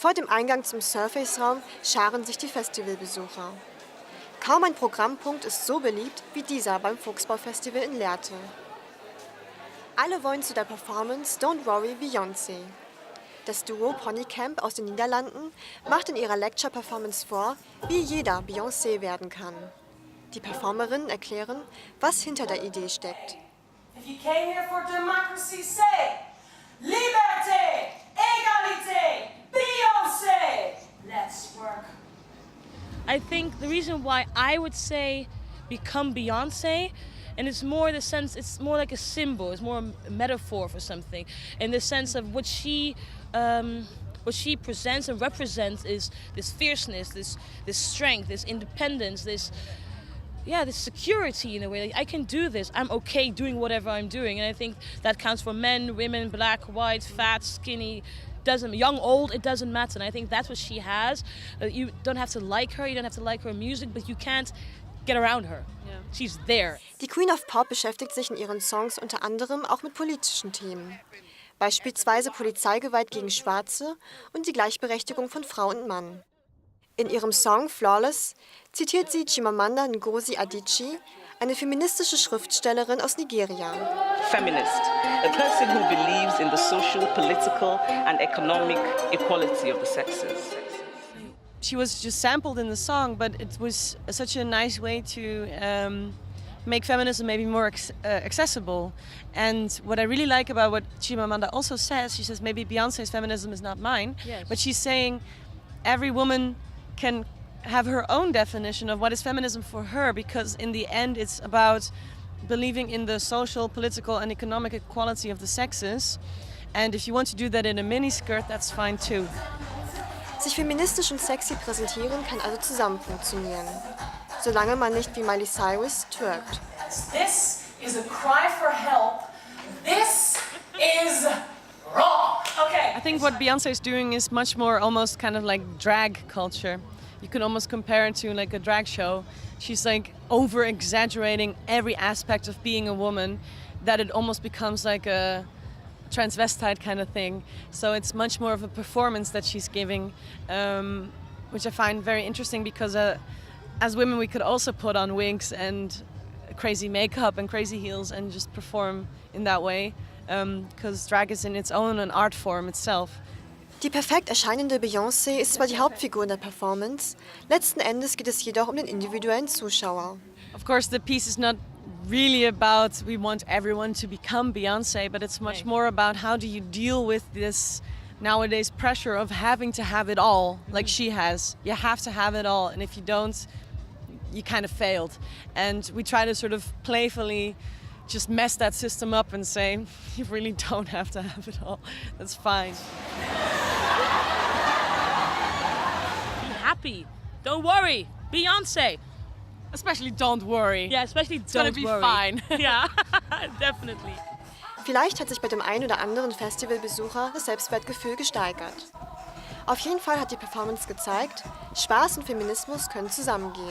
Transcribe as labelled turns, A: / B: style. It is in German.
A: Vor dem Eingang zum Surface-Raum scharen sich die Festivalbesucher. Kaum ein Programmpunkt ist so beliebt wie dieser beim Fuchsbau-Festival in Lehrte. Alle wollen zu der Performance Don't Worry wie Yonce. Das Duo Ponycamp aus den Niederlanden macht in ihrer Lecture-Performance vor, wie jeder Beyoncé werden kann. Die Performerinnen erklären, was hinter der Idee steckt.
B: If you came here for democracy's sake, liberté, égalité, Beyoncé, let's work.
C: I think the reason why I would say become Beyoncé, and it's more the sense, it's more like a symbol, it's more a metaphor for something. In the sense of what she presents and represents is this fierceness, this strength, this independence, this security in a way. Like, I can do this. I'm okay doing whatever I'm doing, and I think that counts for men, women, black, white, fat, skinny. Young, old, it doesn't matter. And I think that's what she has. You don't have to like her, you don't have to like her music, but you can't get around her. Yeah. She's there.
A: Die Queen of Pop beschäftigt sich in ihren Songs unter anderem auch mit politischen Themen. Beispielsweise Polizeigewalt gegen Schwarze und die Gleichberechtigung von Frau und Mann. In ihrem Song Flawless zitiert sie Chimamanda Ngozi Adichie, eine feministische Schriftstellerin aus Nigeria.
D: Feminist, a person who believes in the social, political and economic equality of the sexes.
E: She was just sampled in the song, but it was such a nice way to make feminism maybe more accessible. And what I really like about what Chimamanda also says, she says maybe Beyoncé's feminism is not mine, yes. But she's saying every woman can have her own definition of what is feminism for her, because in the end it's about believing in the social, political and economic equality of the sexes. And if you want to do that in a miniskirt, that's fine too.
A: Sich feministisch und sexy präsentieren kann also zusammen funktionieren, solange man nicht wie Miley Cyrus twerkt.
B: This is a cry for help. This is wrong. Okay.
E: I think what Beyoncé is doing is much more almost kind of like drag culture. You can almost compare it to like a drag show. She's like over-exaggerating every aspect of being a woman, that it almost becomes like a transvestite kind of thing. So it's much more of a performance that she's giving, which I find very interesting, because as women we could also put on wigs and crazy makeup and crazy heels and just perform in that way, because drag is in its own an art form itself.
A: Die perfekt erscheinende Beyoncé ist zwar die Hauptfigur in der Performance, letzten Endes geht es jedoch um den individuellen Zuschauer.
E: Of course, the piece is not really about we want everyone to become Beyoncé, but it's much more about how do you deal with this nowadays pressure of having to have it all, like she has. You have to have it all, and if you don't, you kind of failed. And we try to sort of playfully just mess that system up and say, you really don't have to have it all. That's fine.
C: Be happy. Don't worry. Beyoncé.
E: Especially don't worry.
C: Yeah, especially
E: It's
C: don't
E: gonna be
C: worry.
E: fine.
C: Yeah, definitely.
A: Vielleicht hat sich bei dem einen oder anderen Festivalbesucher das Selbstwertgefühl gesteigert. Auf jeden Fall hat die Performance gezeigt, Spaß und Feminismus können zusammengehen.